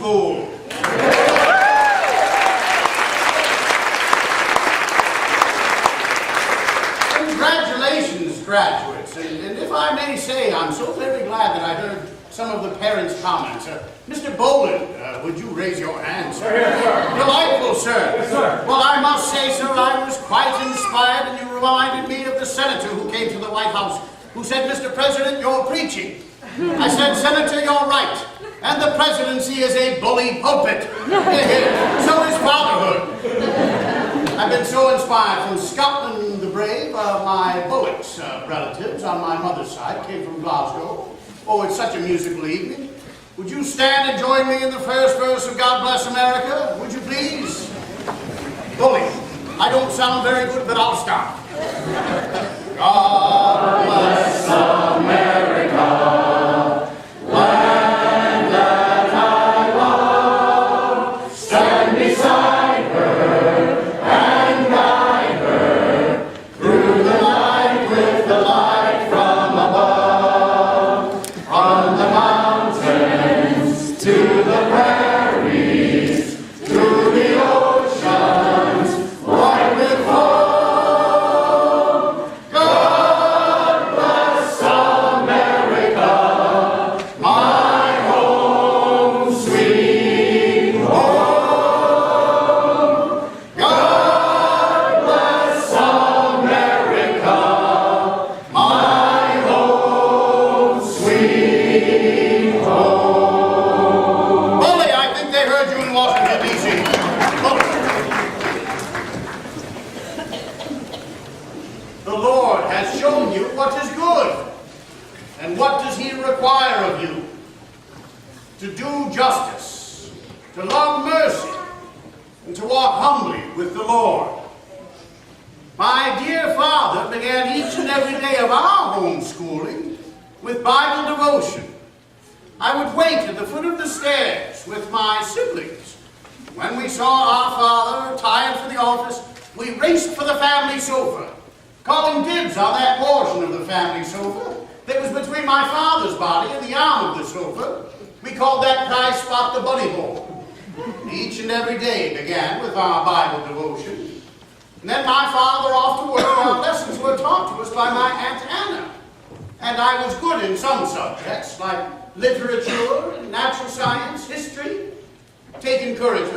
homeschool. Congratulations, graduates. And if I may say, I'm so very glad that I heard some of the parents' comments. Mr. Boland, would you raise your hand, sir? Yes, sir. Delightful, sir. Yes, sir. Well, I must say, sir, I was quite inspired, and you reminded me of the senator who came to the White House, who said, Mr. President, you're preaching. I said, Senator, you're right. And the presidency is a bully pulpit. So is fatherhood. I've been so inspired from Scotland the Brave. My Bullocks relatives on my mother's side came from Glasgow. Oh, it's such a musical evening. Would you stand and join me in the first verse of God Bless America? Would you please? Bully. I don't sound very good, but I'll start. God bless America.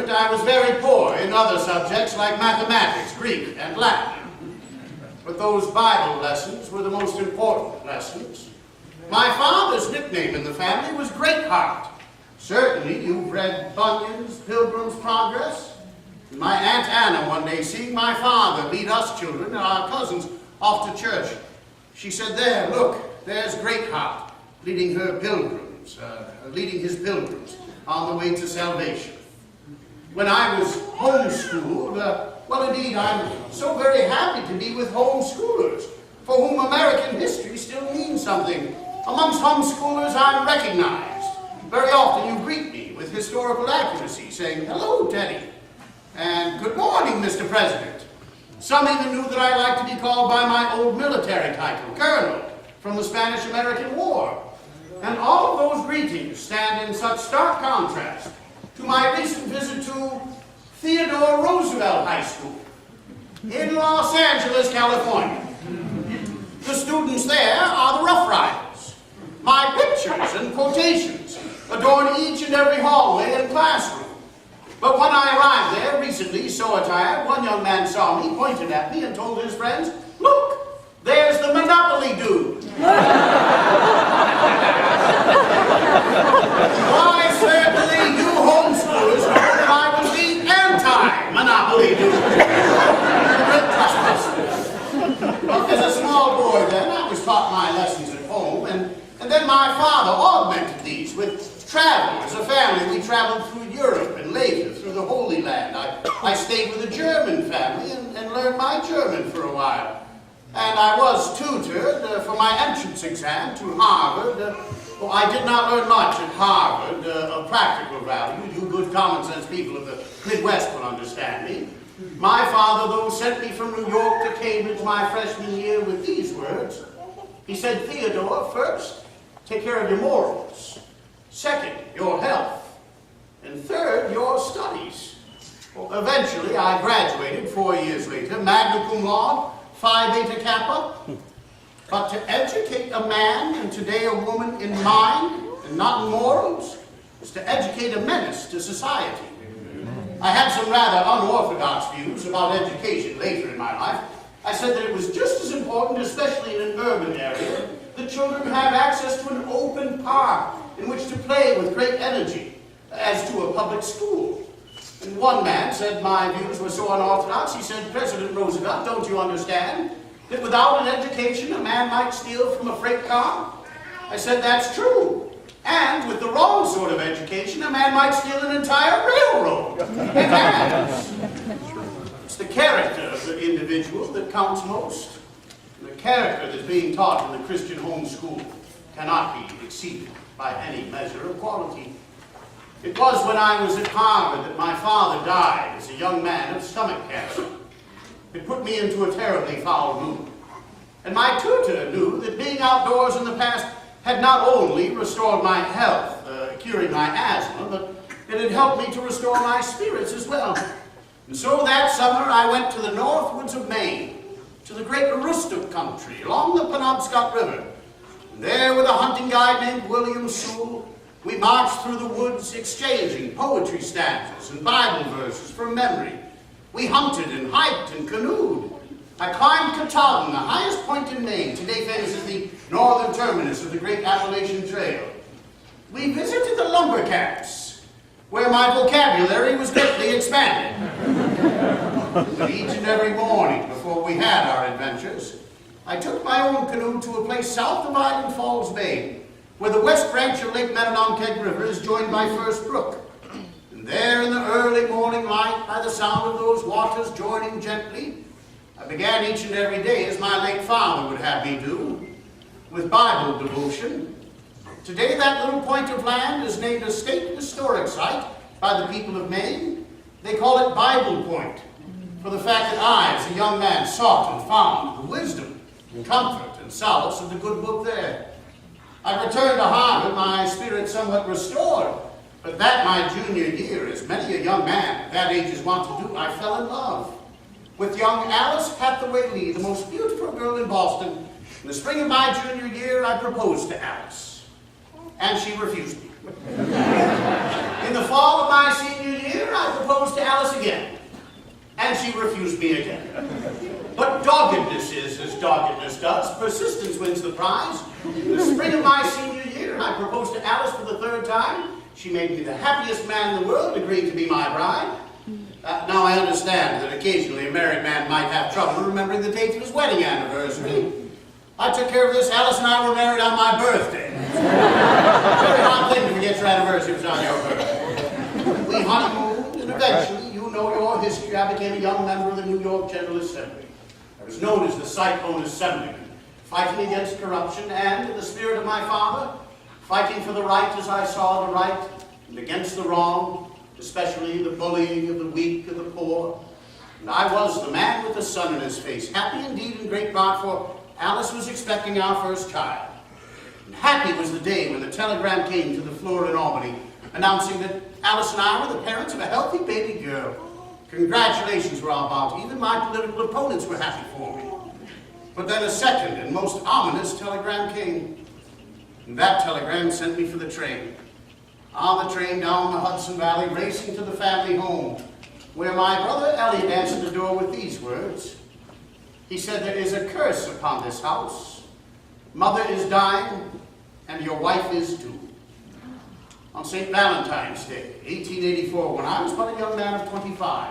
I was very poor in other subjects like mathematics, Greek, and Latin. But those Bible lessons were the most important lessons. My father's nickname in the family was Greatheart. Certainly you've read Bunyan's Pilgrim's Progress. My Aunt Anna one day, seeing my father lead us children and our cousins off to church, she said, there, look, there's Greatheart leading her pilgrims, leading his pilgrims on the way to salvation. When I was homeschooled, well, indeed, I'm so very happy to be with homeschoolers, for whom American history still means something. Amongst homeschoolers, I'm recognized. Very often you greet me with historical accuracy, saying, hello, Teddy, and good morning, Mr. President. Some even knew that I liked to be called by my old military title, Colonel, from the Spanish-American War. And all of those greetings stand in such stark contrast to my recent visit to Theodore Roosevelt High School in Los Angeles, California. The students there are the Rough Riders. My pictures and quotations adorn each and every hallway and classroom. But when I arrived there recently, so attired, one young man saw me, pointed at me, and told his friends, look, there's the Monopoly dude. Why, certainly you homeschoolers know that I was the anti-Monopoly dude. Well, as a small boy then, I was taught my lessons at home, and then my father augmented these with travel. As a family, we traveled through Europe and later through the Holy Land. I stayed with a German family and learned my German for a while. And I was tutored for my entrance exam to Harvard. Well, I did not learn much at Harvard of practical value. You good common sense people of the Midwest will understand me. My father, though, sent me from New York to Cambridge my freshman year with these words. He said, Theodore, first, take care of your morals. Second, your health. And third, your studies. Well, eventually, I graduated 4 years later, magna cum laude, Phi Beta Kappa. But to educate a man, and today a woman, in mind and not in morals, is to educate a menace to society. I had some rather unorthodox views about education later in my life. I said that it was just as important, especially in an urban area, that children have access to an open park in which to play with great energy, as to a public school. And one man said my views were so unorthodox, he said, "President Roosevelt, don't you understand that without an education a man might steal from a freight car?" I said, "That's true. And with the wrong sort of education, a man might steal an entire railroad." It's the character of the individual that counts most. And the character that's being taught in the Christian home school cannot be exceeded by any measure of quality. It was when I was at Harvard that my father died as a young man of stomach cancer. It put me into a terribly foul mood. And my tutor knew that being outdoors in the past had not only restored my health, curing my asthma, but it had helped me to restore my spirits as well. And so that summer I went to the northwoods of Maine, to the great Aroostook country, along the Penobscot River. And there with a hunting guide named William Sewell, we marched through the woods exchanging poetry stanzas and Bible verses from memory. We hunted and hiked and canoed. I climbed Katahdin, the highest point in Maine, today famous as the northern terminus of the great Appalachian Trail. We visited the lumber camps, where my vocabulary was greatly expanded. But each and every morning before we had our adventures, I took my own canoe to a place south of Island Falls Bay, where the west branch of Lake Metanomkeg River is joined by First Brook. And there in the early morning light, by the sound of those waters joining gently, I began each and every day, as my late father would have me do, with Bible devotion. Today that little point of land is named a state historic site by the people of Maine. They call it Bible Point, for the fact that I, as a young man, sought and found the wisdom, comfort, and solace of the good book there. I returned to Harvard, my spirit somewhat restored, but that my junior year, as many a young man at that age is wont to do, I fell in love with young Alice Hathaway Lee, the most beautiful girl in Boston. In the spring of my junior year, I proposed to Alice, and she refused me. In the fall of my senior year, I proposed to Alice again, and she refused me again. But doggedness is as doggedness does. Persistence wins the prize. In the spring of my senior year, I proposed to Alice for the third time. She made me the happiest man in the world, agreeing to be my bride. Now I understand that occasionally a married man might have trouble remembering the date of his wedding anniversary. I took care of this. Alice and I were married on my birthday. Very odd thing to forget your anniversary was on your birthday. We honeymooned, and eventually, you know your history, I became a young member of the New York General Assembly. I was known as the Cyclone Assemblyman, fighting against corruption and, in the spirit of my father, fighting for the right as I saw the right, and against the wrong, especially the bullying of the weak and the poor. And I was the man with the sun in his face, happy indeed in great part, for Alice was expecting our first child. And happy was the day when the telegram came to the floor in Albany, announcing that Alice and I were the parents of a healthy baby girl. Congratulations were all about. Even my political opponents were happy for me. But then a second and most ominous telegram came. And that telegram sent me for the train. On the train down the Hudson Valley, racing to the family home, where my brother Elliot answered the door with these words. He said, "There is a curse upon this house. Mother is dying, and your wife is too." On St. Valentine's Day, 1884, when I was but a young man of 25,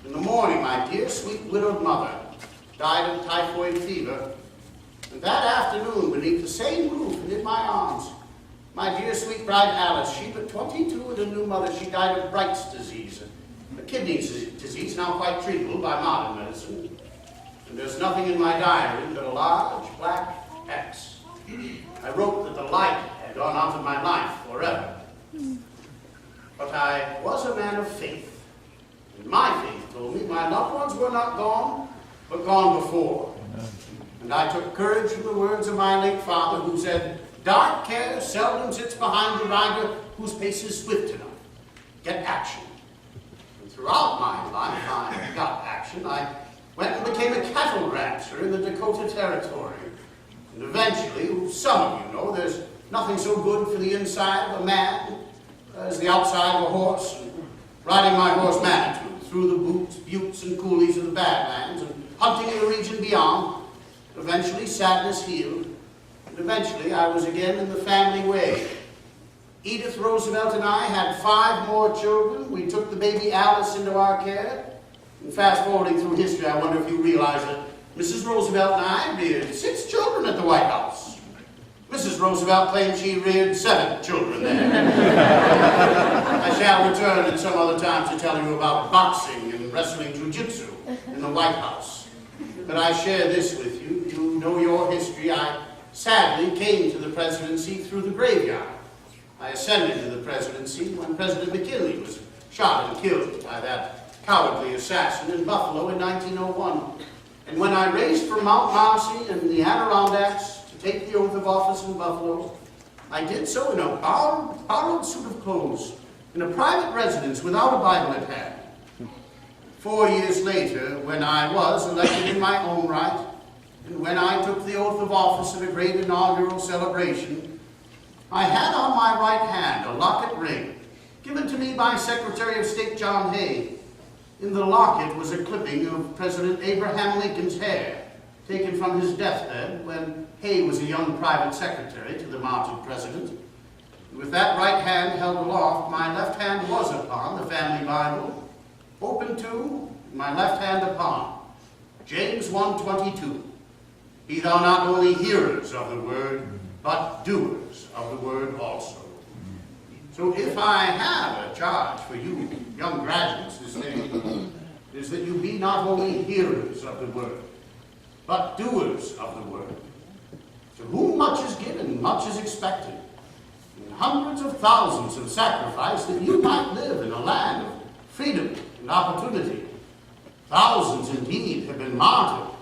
in the morning, my dear, sweet, widowed mother died of typhoid fever. And that afternoon, beneath the same roof and in my arms, my dear, sweet bride Alice, she but 22 and a new mother, she died of Bright's disease, a kidney disease now quite treatable by modern medicine. And there's nothing in my diary but a large black X. I wrote that the light had gone out of my life forever. But I was a man of faith. And my faith told me my loved ones were not gone, but gone before. And I took courage from the words of my late father, who said, "Dark care seldom sits behind the rider whose pace is swift enough. get action. And throughout my life, I got action. I went and became a cattle rancher in the Dakota Territory. And eventually, some of you know, there's nothing so good for the inside of a man as the outside of a horse. And riding my horse Manitou through the buttes and coulees of the Badlands and hunting in the region beyond, eventually sadness healed. And eventually, I was again in the family way. Edith Roosevelt and I had 5 more children. We took the baby Alice into our care. And fast forwarding through history, I wonder if you realize that Mrs. Roosevelt and I reared 6 children at the White House. Mrs. Roosevelt claimed she reared 7 children there. I shall return at some other time to tell you about boxing and wrestling jiu-jitsu in the White House. But I share this with you. You know your history. I sadly came to the presidency through the graveyard. I ascended to the presidency when President McKinley was shot and killed by that cowardly assassin in Buffalo in 1901. And when I raced from Mount Marcy and the Adirondacks to take the oath of office in Buffalo, I did so in a borrowed suit of clothes, in a private residence without a Bible at hand. 4 years later, when I was elected in my own right, and when I took the oath of office at a great inaugural celebration, I had on my right hand a locket ring given to me by Secretary of State John Hay. In the locket was a clipping of President Abraham Lincoln's hair, taken from his deathbed when Hay was a young private secretary to the mounted president. With that right hand held aloft, my left hand was upon the family Bible, open to, my left hand upon, James 1:22. Be thou not only hearers of the word, but doers of the word also. So if I have a charge for you, young graduates, this day, it is that you be not only hearers of the word, but doers of the word. To whom much is given, much is expected. And hundreds of thousands have sacrificed that you might live in a land of freedom and opportunity. Thousands indeed have been martyred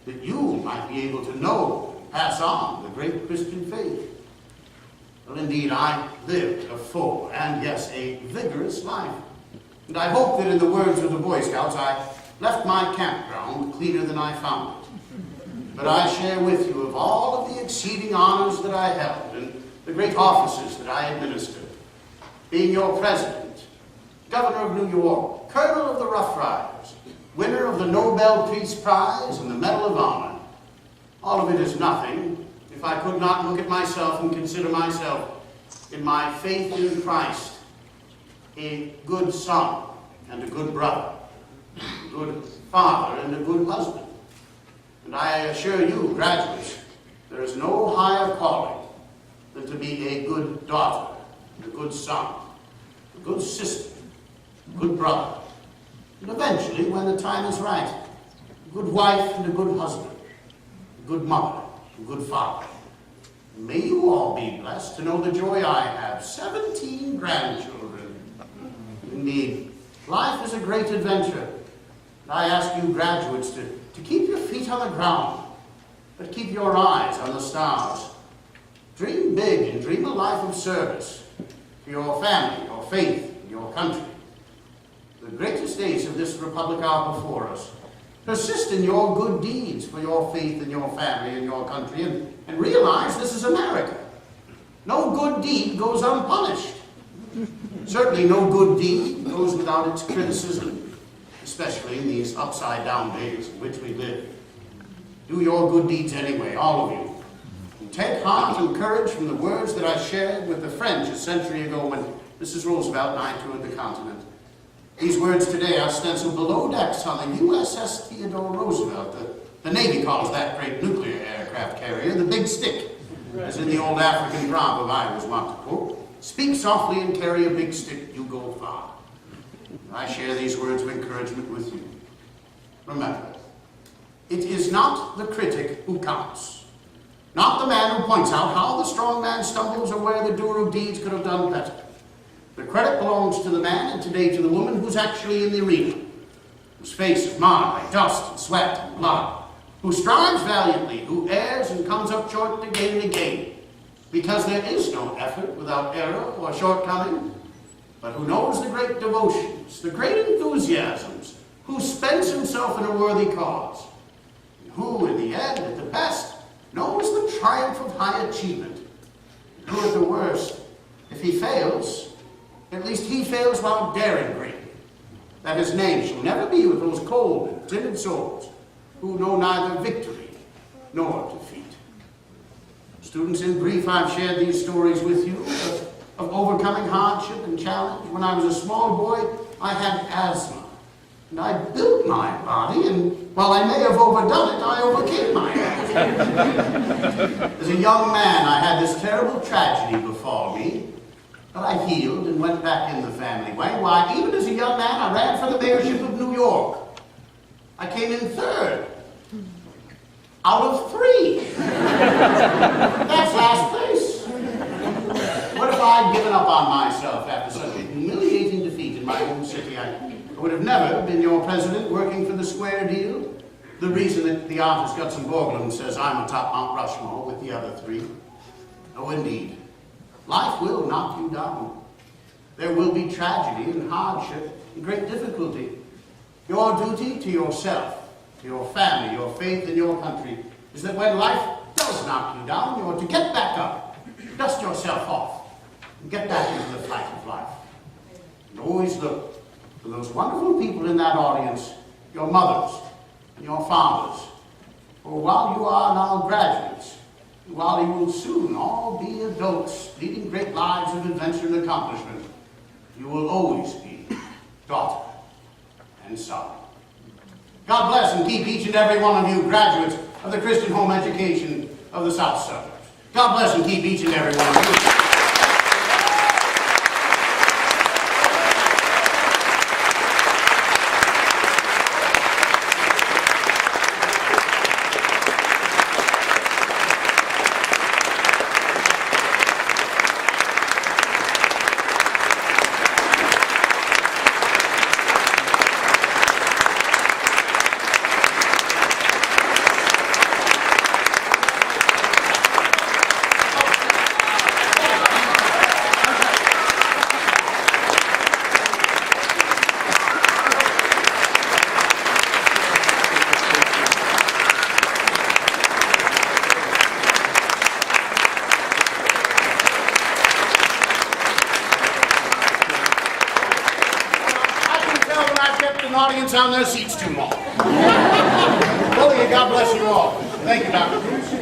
that you might be able to know and pass on the great Christian faith. Well, indeed, I lived a full and, yes, a vigorous life. And I hope that in the words of the Boy Scouts, I left my campground cleaner than I found it. But I share with you of all of the exceeding honors that I held and the great offices that I administered. Being your president, governor of New York, colonel of the Rough Riders, winner of the Nobel Peace Prize and the Medal of Honor. All of it is nothing if I could not look at myself and consider myself, in my faith in Christ, a good son and a good brother, a good father and a good husband. And I assure you, graduates, there is no higher calling than to be a good daughter, a good son, a good sister, a good brother, and eventually, when the time is right, a good wife and a good husband, a good mother, a good father. May you all be blessed to know the joy I have. 17 grandchildren. Indeed, life is a great adventure. And I ask you graduates to keep your feet on the ground, but keep your eyes on the stars. Dream big and dream a life of service for your family, your faith, and your country. The greatest days of this republic are before us. Persist in your good deeds for your faith and your family and your country, and realize this is America. No good deed goes unpunished. Certainly no good deed goes without its criticism, especially in these upside-down days in which we live. Do your good deeds anyway, all of you. And take heart and courage from the words that I shared with the French a century ago when Mrs. Roosevelt and I toured the continent. These words today are stenciled below decks on the USS Theodore Roosevelt. The Navy calls that great nuclear aircraft carrier the Big Stick, as in the old African proverb I was wont to quote. Speak softly and carry a big stick, you go far. I share these words of encouragement with you. Remember, it is not the critic who counts, not the man who points out how the strong man stumbles or where the doer of deeds could have done better. The credit belongs to the man, and today to the woman who's actually in the arena, whose face is marred by dust and sweat and blood, who strives valiantly, who errs and comes up short again and again, because there is no effort without error or shortcoming. but who knows the great devotions, the great enthusiasms, who spends himself in a worthy cause, and who, in the end, at the best, knows the triumph of high achievement, and who, at the worst, if he fails, at least he fails while daring great, that his name shall never be with those cold and timid souls who know neither victory nor defeat. Students, in brief, I've shared these stories with you of overcoming hardship and challenge. When I was a small boy, I had asthma, and I built my body, and while I may have overdone it, I overcame my asthma. As a young man, I had this terrible tragedy befall me, but I healed and went back in the family way. Why, even as a young man, I ran for the mayorship of New York. I came in third out of 3. That's last place. What if I'd given up on myself after such a humiliating defeat in my home city? I would have never been your president working for the square deal. The reason that the office Guts and Borglum says I'm atop Mount Rushmore with the other 3. Oh, indeed. Life will knock you down. There will be tragedy and hardship and great difficulty. Your duty to yourself, to your family, your faith, and your country is that when life does knock you down, you're to get back up, dust yourself off, and get back into the fight of life. And always look for those wonderful people in that audience, your mothers and your fathers. For while you are now graduates, and while you will soon all be adults, leading great lives of adventure and accomplishment, you will always be daughter and son. God bless and keep each and every one of you graduates of the Christian home education of the South Suburbs. God bless and keep each and every one of you. Audience on their seats too long. Well, God bless you all. Thank you, Dr. Cruz.